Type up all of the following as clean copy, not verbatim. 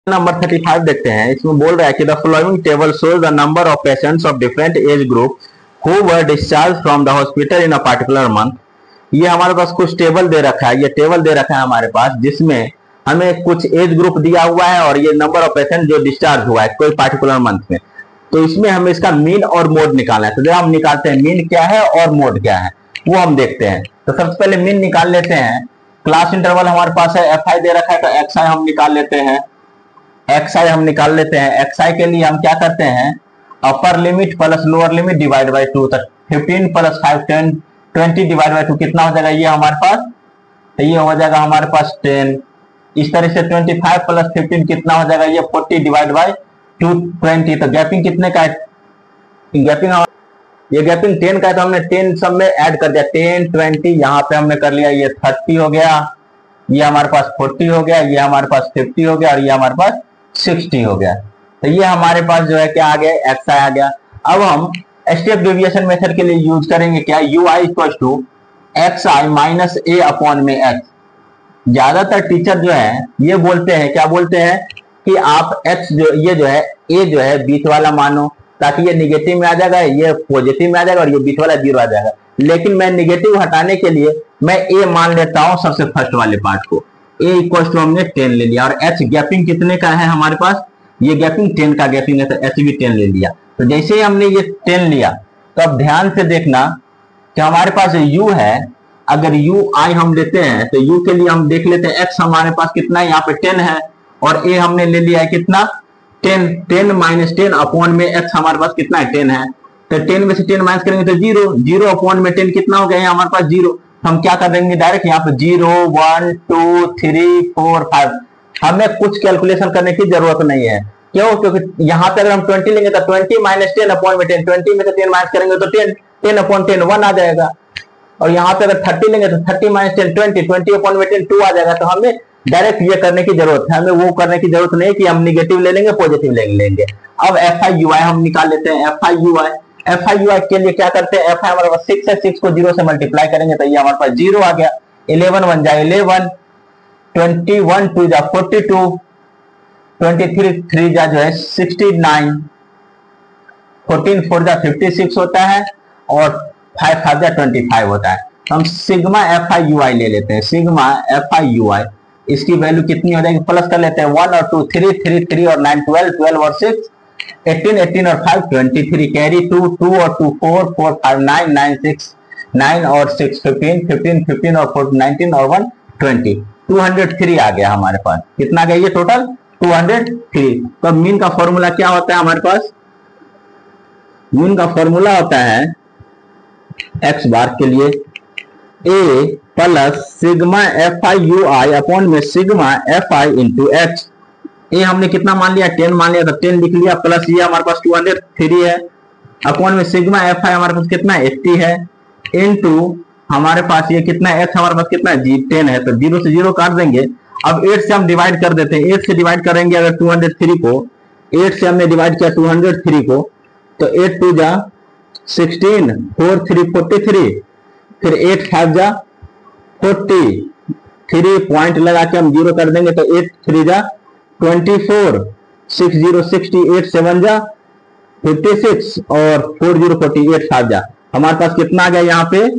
Number 35 देखते हैं। इसमें बोल रहा है कि the following table shows the number of patients of different age group who were discharge from the hospital in a particular month. ये हमारे पास कुछ टेबल दे रखा है, ये टेबल दे रखा है हमारे पास, जिसमें हमें कुछ एज ग्रुप दिया हुआ है और ये नंबर ऑफ पेशेंट जो डिस्चार्ज हुआ है कोई पार्टिकुलर मंथ में। तो इसमें हमें इसका मीन और मोड निकालना है। तो हम निकालते हैं मीन क्या है और मोड क्या है, वो हम देखते हैं। तो सबसे पहले मीन निकाल लेते हैं। क्लास इंटरवल हमारे पास है एफ आई दे रखा है, तो एक्स आई हम निकाल लेते हैं। एक्स आई निकाल लेते हैं। एक्स आई के लिए हम क्या करते हैं, upper limit plus lower limit divide by 2, तक 15 प्लस 5 10 20 डिवाइड बाई 2 कितना हो जाएगा ये हमारे पास, तो ये हो जाएगा हमारे पास 10। इस तरह से 25 प्लस 15 कितना हो जाएगा ये 40 डिवाइड बाई 220। तो गैपिंग कितने का है, गैपिंग ये गैपिंग 10 का है, तो हमने 10 सब में ऐड कर दिया। 10 20 यहाँ पे हमने कर लिया, ये 30 हो गया, ये हमारे पास 40 हो गया, ये हमारे पास 50 हो गया और ये हमारे पास 60 हो गया। तो ये हमारे पास जो है क्या आ गया, एक्स आई आ गया। अब हम स्टेप डेविएशन मेथड के लिए यूज करेंगे क्या, u i equal to x i minus a upon में एक्स। ज्यादातर टीचर जो है ये बोलते हैं, क्या बोलते हैं कि आप एक्स जो ये जो है ए जो है बीच वाला मानो, ताकि ये निगेटिव में आ जाएगा, ये पॉजिटिव में आ जाएगा और ये बीच वाला जीरो आ जाएगा। लेकिन मैं निगेटिव हटाने के लिए मैं ए मान लेता हूं सबसे फर्स्ट वाले पार्ट को। ए इक्वल टू हमने 10 ले लिया और एच गैपिंग कितने का है हमारे पास, ये गैपिंग 10 का गैपिंग है, तो एच भी 10 ले लिया। तो जैसे ही हमने ये 10 लिया, तो अब ध्यान से देखना कि हमारे पास यू है, अगर यू आई हम लेते हैं तो यू के लिए हम देख लेते हैं एक्स हमारे पास कितना है, यहाँ पे 10 है और ए हमने ले लिया है कितना 10, 10 माइनस 10 अपॉन में एक्स हमारे पास कितना है 10 है। तो 10 में से 10 माइनस करेंगे तो 0, 0 अपॉन में 10 कितना हो गया हमारे पास 0। हम क्या कर देंगे डायरेक्ट यहाँ पे 0 1 2 3 4 5, हमें कुछ कैलकुलेशन करने की जरूरत नहीं है। क्यों, क्योंकि यहाँ पे अगर हम 20 लेंगे तो 20 माइनस 10 अपॉन में 10, 20 में से 10 माइनस करेंगे तो 10, 10 अपॉन 10 1 आ जाएगा। और यहाँ पे अगर 30 लेंगे तो 30 माइनस 10 20, 20 अपॉन में 10 2 आ जाएगा। तो हमें डायरेक्ट ये करने की जरूरत है, हमें वो करने की जरूरत नहीं कि हम निगेटिव ले लेंगे पॉजिटिव ले लेंगे। अब एफ आई यू आई हम निकाल लेते हैं। F I U I, F I U I के लिए क्या करते हैं, एफ आई हमारे पास 6 है, 6 को 0 से मल्टीप्लाई करेंगे तो ये हमारे पास 0 आ गया। 11 1 जा 11, 21 2 जा 42, 23 3 जा जो है 69, 14 4 जा 56 होता है और 5 5 जा 25 होता है। हम सिग्मा एफ आई यू आई ले लेते हैं। सिग्मा एफ आई यू आई, इसकी वैल्यू कितनी हो जाएगी, प्लस कर लेते हैं 1 और 2 3 3 3 और 9 12 12 और 6 18 18 और 5 23, कैरी 2 2 और 2 4 4 5 9 9 6 9 और 6 15 15 15 और 4 19 और 1 20, 203 आ गया हमारे पास। कितना आ गया ये टोटल 203। तो मीन का फॉर्मूला क्या होता है हमारे पास, मीन का फॉर्मूला होता है एक्स बार के लिए A plus sigma F I U I upon में sigma F I into X. A हमने कितना मान लिया 10 मान लिया, तो 10 लिख लिया, प्लस ये हमारे पास 203 है अपॉन में सिग्मा एफ आई हमारे पास कितना 80 है, इनटू हमारे पास ये कितना एक्स हमारे पास कितना 10 है, तो 0 से 0 काट देंगे। अब 8 से हम डिवाइड कर देते हैं, 8 से डिवाइड करेंगे अगर 203 को, 8 से हमने डिवाइड किया 203 को, तो 8 2 जा 16 4 3 43, फिर 8 5 जा 40, 3 पॉइंट लगा के हम 0 कर देंगे तो 8 3 जा 24, 6 0 60, 8 7 जा 56 और 4 0 48 5 जा हमारे पास कितना आ गया यहाँ पे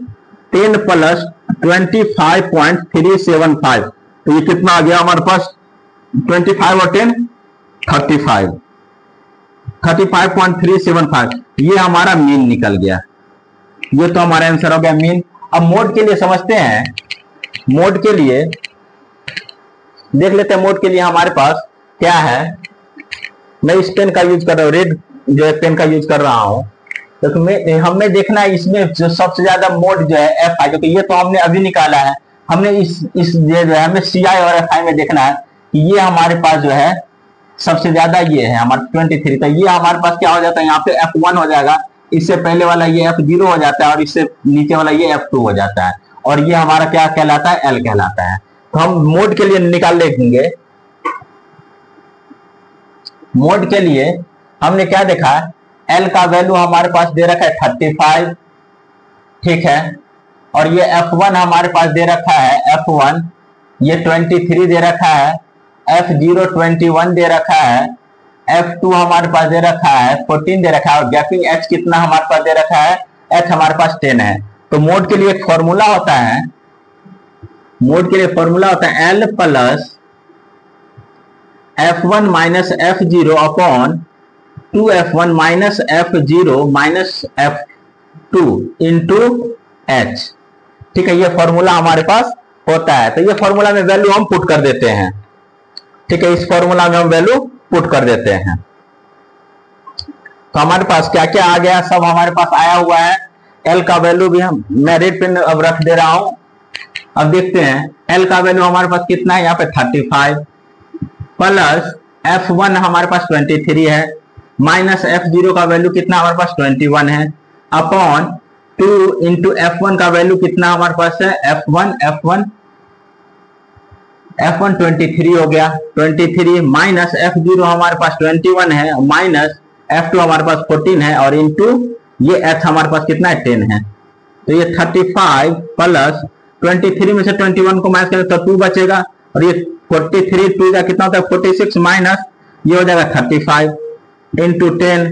10 प्लस 25.375। तो ये कितना आ गया हमारे पास 25 और 10 35, 35.375। ये हमारा मीन निकल गया। ये तो हमारा आंसर हो गया मीन। अब मोड के लिए समझते हैं। मोड के लिए देख लेते हैं, मोड के लिए हमारे पास क्या है। मैं इस पेन का यूज कर रहा हूँ, रेड जो है पेन का यूज कर रहा हूँ। तो हमें देखना है इसमें जो सबसे ज्यादा मोड जो है एफ आई, क्योंकि ये तो हमने अभी निकाला है। हमने इस जो है हमें सी आई और एफ आई में देखना है कि ये हमारे पास जो है सबसे ज्यादा ये है हमारा 23। तो ये हमारे पास क्या हो जाता है यहाँ पे F1 हो जाएगा, इससे पहले वाला ये F0 हो जाता है और इससे नीचे वाला ये F2 हो जाता है और ये हमारा क्या कहलाता है L कहलाता है। तो हम मोड के लिए निकाल लेंगे। मोड के लिए हमने क्या देखा, L का वैल्यू हमारे पास दे रखा है 35, ठीक है, और ये F1 हमारे पास दे रखा है F1 ये 23 दे रखा है F0 21 दे रखा है, F2 हमारे पास दे रखा है 14 दे रखा है, और गैपिंग H कितना हमारे पास दे रखा है, H हमारे पास 10 है। तो मोड के लिए फॉर्मूला होता है, मोड के लिए फॉर्मूला होता है L plus F1 minus F0 upon 2F1 minus F0 minus F2 into H। ठीक है, ये फॉर्मूला हमारे पास होता है। तो ये फॉर्मूला में वैल्यू हम पुट कर देते हैं। ठीक है, इस फॉर्मूला में हम वैल्यू पुट कर देते हैं। तो हमारे पास क्या क्या आ गया, सब हमारे पास आया हुआ है। L का वैल्यू भी मैं रेड पेन अब रख दे रहा हूं। अब देखते हैं L का वैल्यू हमारे पास कितना है, यहाँ पे 35 प्लस F1 हमारे पास 23 है, माइनस F0 का वैल्यू कितना हमारे पास 21 है, अपॉन 2 इंटू F1 का वैल्यू कितना हमारे पास है, F1 23 हो गया, 23 माइनस F0 हमारे पास 21 है, माइनस F2 हमारे पास 14 है, और इंटू ये H हमारे पास कितना है 10 है। तो ये 35 प्लस 23 में से 21 को माइनस करें तो 2 बचेगा, और ये 43 2 का कितना होता है 46, माइनस ये हो जाएगा 35 इंटू 10।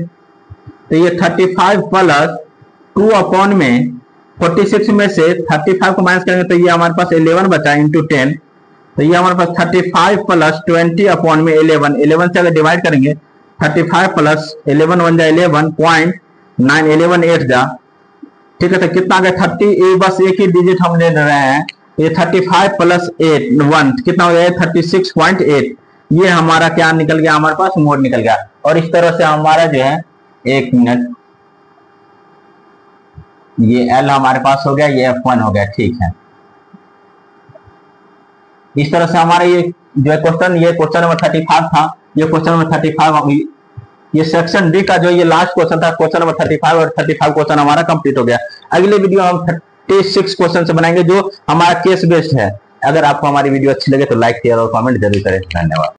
तो ये 35 प्लस 2 अपॉन में 46 में से 35 को माइनस करेंगे तो ये हमारे पास 11 बचा इंटू 10। तो ये हमारे पास 35 प्लस 20 अपॉन में 11 से अगर डिवाइड करेंगे 35 प्लस 11 बन जाए 11.9 11 8 जा। ठीक है, तो कितना आ गया 30, बस एक ही डिजिट हम ले रहे हैं। ये 35 प्लस 1 कितना हो गया 36.8। ये हमारा क्या निकल गया, हमारे पास मोड निकल गया। और इस तरह से हमारा जो है, एक मिनट, ये L हमारे पास हो गया, ये F1 हो गया। ठीक है, इस तरह से हमारा ये जो है क्वेश्चन, ये क्वेश्चन नंबर 35 था। ये क्वेश्चन नंबर 35, ये सेक्शन डी का जो ये लास्ट क्वेश्चन था, क्वेश्चन नंबर 35, और 35 क्वेश्चन हमारा कंप्लीट हो गया। अगले वीडियो हम 36 क्वेश्चन से बनाएंगे जो हमारा केस बेस्ड है। अगर आपको हमारी वीडियो अच्छी लगे तो लाइक शेयर और कमेंट जरूर करें। धन्यवाद।